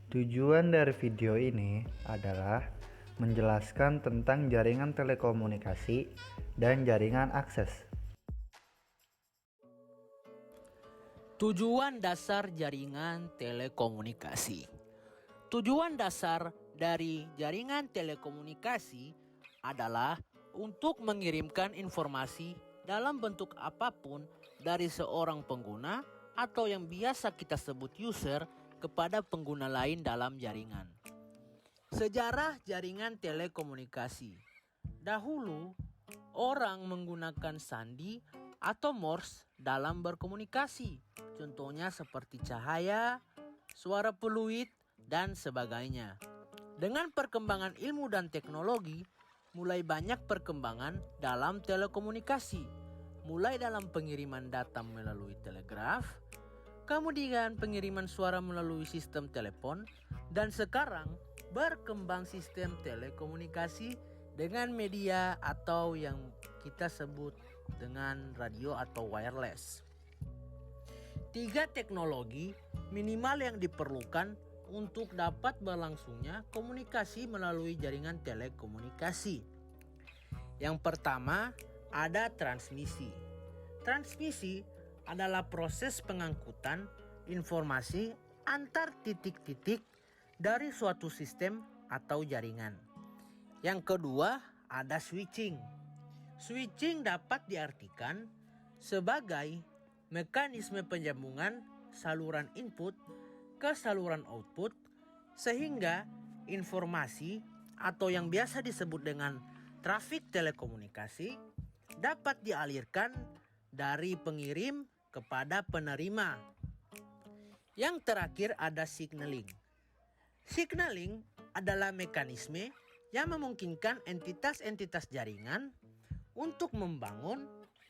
Tujuan dari video ini adalah menjelaskan tentang jaringan telekomunikasi dan jaringan akses. Tujuan dasar jaringan telekomunikasi. Tujuan dasar dari jaringan telekomunikasi adalah untuk mengirimkan informasi dalam bentuk apapun dari seorang pengguna atau yang biasa kita sebut user kepada pengguna lain dalam jaringan. Sejarah jaringan telekomunikasi. Dahulu, orang menggunakan sandi atau Morse dalam berkomunikasi. Contohnya seperti cahaya, suara peluit, dan sebagainya. Dengan perkembangan ilmu dan teknologi, mulai banyak perkembangan dalam telekomunikasi. Mulai dalam pengiriman data melalui telegraf, kemudian pengiriman suara melalui sistem telepon, dan sekarang berkembang sistem telekomunikasi dengan media atau yang kita sebut dengan radio atau wireless. 3 teknologi minimal yang diperlukan untuk dapat berlangsungnya komunikasi melalui jaringan telekomunikasi. Yang pertama, ada transmisi. Transmisi adalah proses pengangkutan informasi antar titik-titik dari suatu sistem atau jaringan. Yang kedua, ada switching. Switching dapat diartikan sebagai mekanisme penyambungan saluran input ke saluran output sehingga informasi atau yang biasa disebut dengan trafik telekomunikasi dapat dialirkan dari pengirim kepada penerima. Yang terakhir ada signaling. Signaling adalah mekanisme yang memungkinkan entitas-entitas jaringan untuk membangun,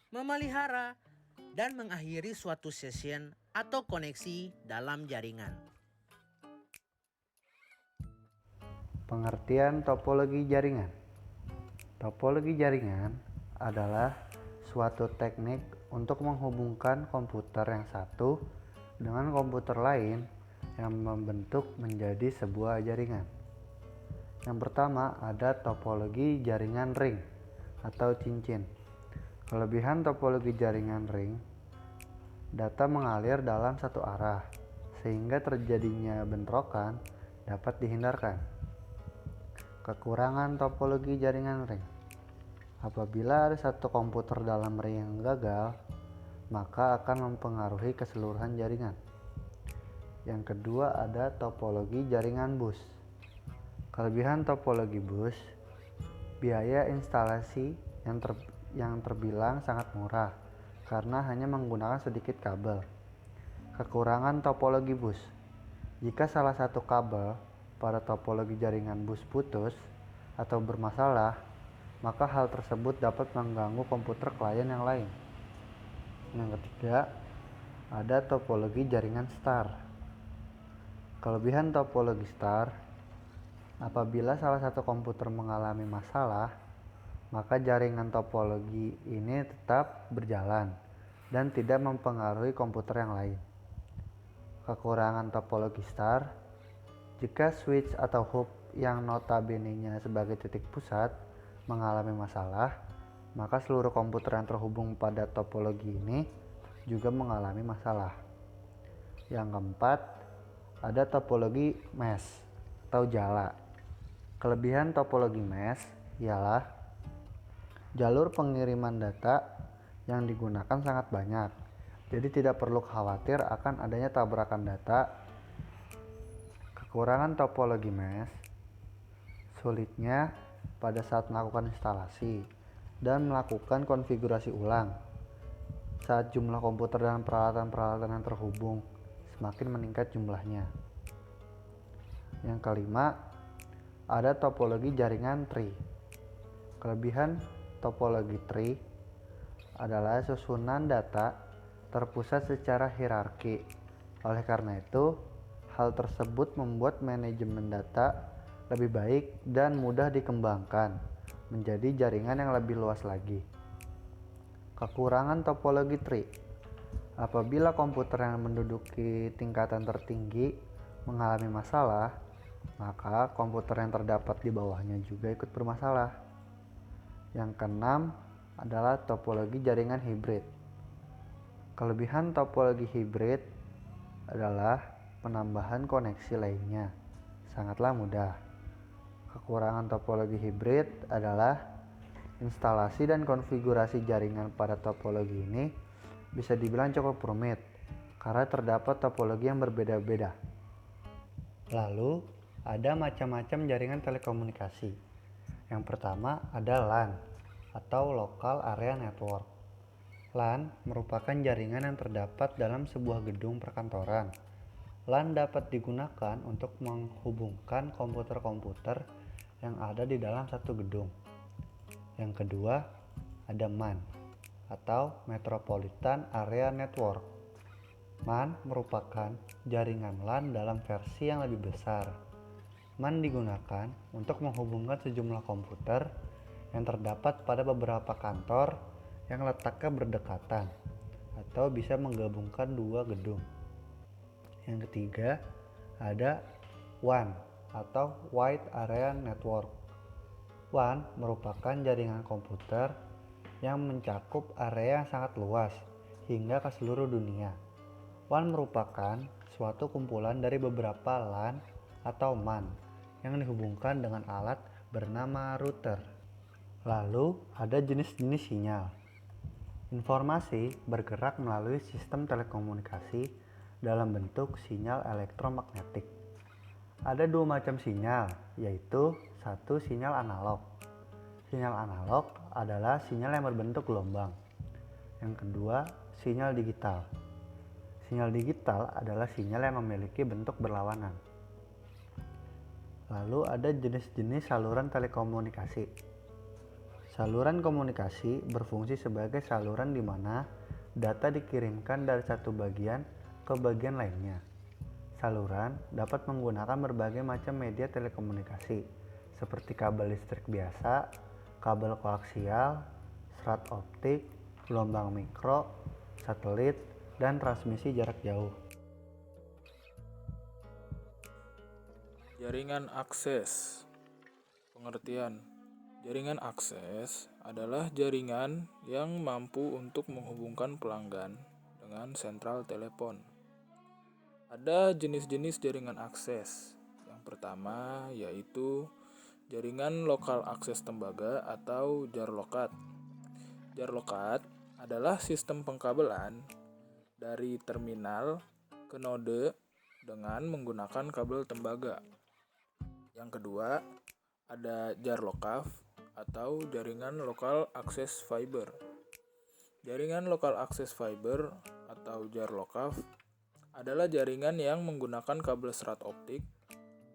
memelihara, dan mengakhiri suatu session atau koneksi dalam jaringan. Pengertian topologi jaringan. Topologi jaringan adalah suatu teknik untuk menghubungkan komputer yang satu dengan komputer lain yang membentuk menjadi sebuah jaringan. Yang pertama ada topologi jaringan ring atau cincin. Kelebihan topologi jaringan ring, data mengalir dalam satu arah sehingga terjadinya bentrokan dapat dihindarkan. Kekurangan topologi jaringan ring. Apabila ada satu komputer dalam ring yang gagal, maka akan mempengaruhi keseluruhan jaringan. Yang kedua ada topologi jaringan bus. Kelebihan topologi bus, biaya instalasi yang terbilang sangat murah karena hanya menggunakan sedikit kabel. Kekurangan topologi bus. Jika salah satu kabel pada topologi jaringan bus putus atau bermasalah, maka hal tersebut dapat mengganggu komputer klien yang lain. Yang ketiga, ada topologi jaringan star. Kelebihan topologi star, apabila salah satu komputer mengalami masalah, maka jaringan topologi ini tetap berjalan dan tidak mempengaruhi komputer yang lain. Kekurangan topologi star, jika switch atau hub yang notabene-nya sebagai titik pusat mengalami masalah, maka seluruh komputer yang terhubung pada topologi ini juga mengalami masalah. Yang keempat, ada topologi mesh atau jala. Kelebihan topologi mesh ialah jalur pengiriman data yang digunakan sangat banyak, jadi tidak perlu khawatir akan adanya tabrakan data. Kekurangan topologi mesh, sulitnya pada saat melakukan instalasi dan melakukan konfigurasi ulang saat jumlah komputer dan peralatan-peralatan yang terhubung semakin meningkat jumlahnya. Yang kelima, ada topologi jaringan tree. Kelebihan topologi tree adalah susunan data terpusat secara hierarki. Oleh karena itu, hal tersebut membuat manajemen data lebih baik dan mudah dikembangkan menjadi jaringan yang lebih luas lagi. Kekurangan topologi tree. Apabila komputer yang menduduki tingkatan tertinggi mengalami masalah, maka komputer yang terdapat di bawahnya juga ikut bermasalah. Yang keenam adalah topologi jaringan hibrid. Kelebihan topologi hibrid adalah penambahan koneksi lainnya sangatlah mudah. Kekurangan topologi hibrid adalah instalasi dan konfigurasi jaringan pada topologi ini bisa dibilang cukup rumit karena terdapat topologi yang berbeda-beda. Lalu ada macam-macam jaringan telekomunikasi. Yang pertama ada LAN atau Local Area Network. LAN merupakan jaringan yang terdapat dalam sebuah gedung perkantoran. LAN dapat digunakan untuk menghubungkan komputer-komputer yang ada di dalam satu gedung. Yang kedua, ada MAN atau Metropolitan Area Network. MAN merupakan jaringan LAN dalam versi yang lebih besar. MAN digunakan untuk menghubungkan sejumlah komputer yang terdapat pada beberapa kantor yang letaknya berdekatan atau bisa menggabungkan dua gedung. Yang ketiga ada WAN atau Wide Area Network. WAN merupakan jaringan komputer yang mencakup area yang sangat luas hingga ke seluruh dunia. WAN merupakan suatu kumpulan dari beberapa LAN atau MAN yang dihubungkan dengan alat bernama router. Lalu ada jenis-jenis sinyal. Informasi bergerak melalui sistem telekomunikasi dalam bentuk sinyal elektromagnetik. Ada dua macam sinyal, yaitu satu sinyal analog. Sinyal analog adalah sinyal yang berbentuk gelombang. Yang kedua, sinyal digital. Sinyal digital adalah sinyal yang memiliki bentuk berlawanan. Lalu ada jenis-jenis saluran telekomunikasi. Saluran komunikasi berfungsi sebagai saluran di mana data dikirimkan dari satu bagian ke bagian lainnya. Saluran dapat menggunakan berbagai macam media telekomunikasi seperti kabel listrik biasa, kabel koaksial, serat optik, gelombang mikro, satelit, dan transmisi jarak jauh. Jaringan akses. Pengertian: jaringan akses adalah jaringan yang mampu untuk menghubungkan pelanggan dengan sentral telepon. Ada jenis-jenis jaringan akses. Yang pertama yaitu jaringan lokal akses tembaga atau JAR-LOCAT. JAR-LOCAT adalah sistem pengkabelan dari terminal ke node dengan menggunakan kabel tembaga. Yang kedua, ada JAR-LOCAF atau jaringan lokal akses fiber. Jaringan lokal akses fiber atau JAR-LOCAF adalah jaringan yang menggunakan kabel serat optik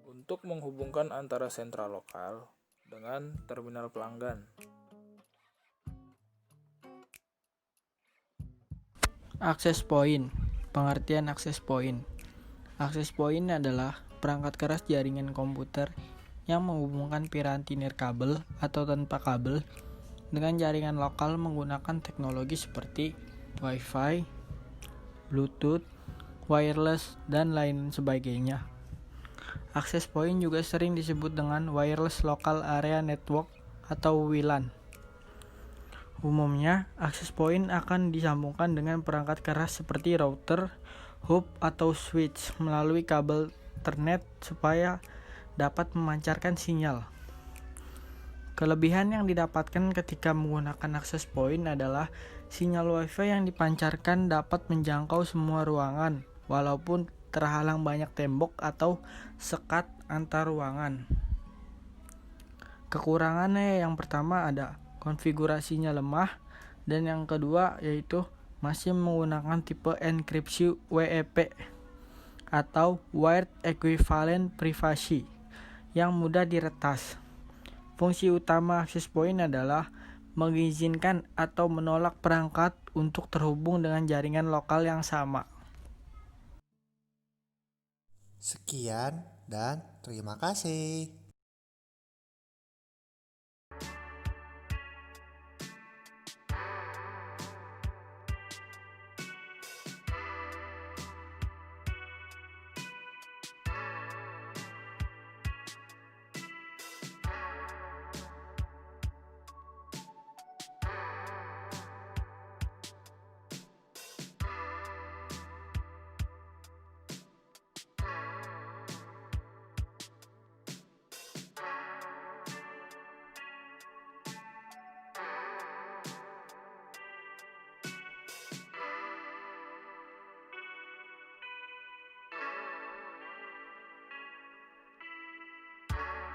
untuk menghubungkan antara sentral lokal dengan terminal pelanggan. Access point. Pengertian access point. Access point adalah perangkat keras jaringan komputer yang menghubungkan piranti nirkabel atau tanpa kabel dengan jaringan lokal menggunakan teknologi seperti Wi-Fi, Bluetooth, wireless, dan lain sebagainya. Access point juga sering disebut dengan Wireless Local Area Network atau WLAN. Umumnya, access point akan disambungkan dengan perangkat keras seperti router, hub, atau switch melalui kabel Ethernet supaya dapat memancarkan sinyal. Kelebihan yang didapatkan ketika menggunakan access point adalah sinyal Wi-Fi yang dipancarkan dapat menjangkau semua ruangan walaupun terhalang banyak tembok atau sekat antar ruangan. Kekurangannya yang pertama ada konfigurasinya lemah, dan yang kedua yaitu masih menggunakan tipe enkripsi WEP atau Wired Equivalent Privacy yang mudah diretas. Fungsi utama access point adalah mengizinkan atau menolak perangkat untuk terhubung dengan jaringan lokal yang sama. Sekian dan terima kasih.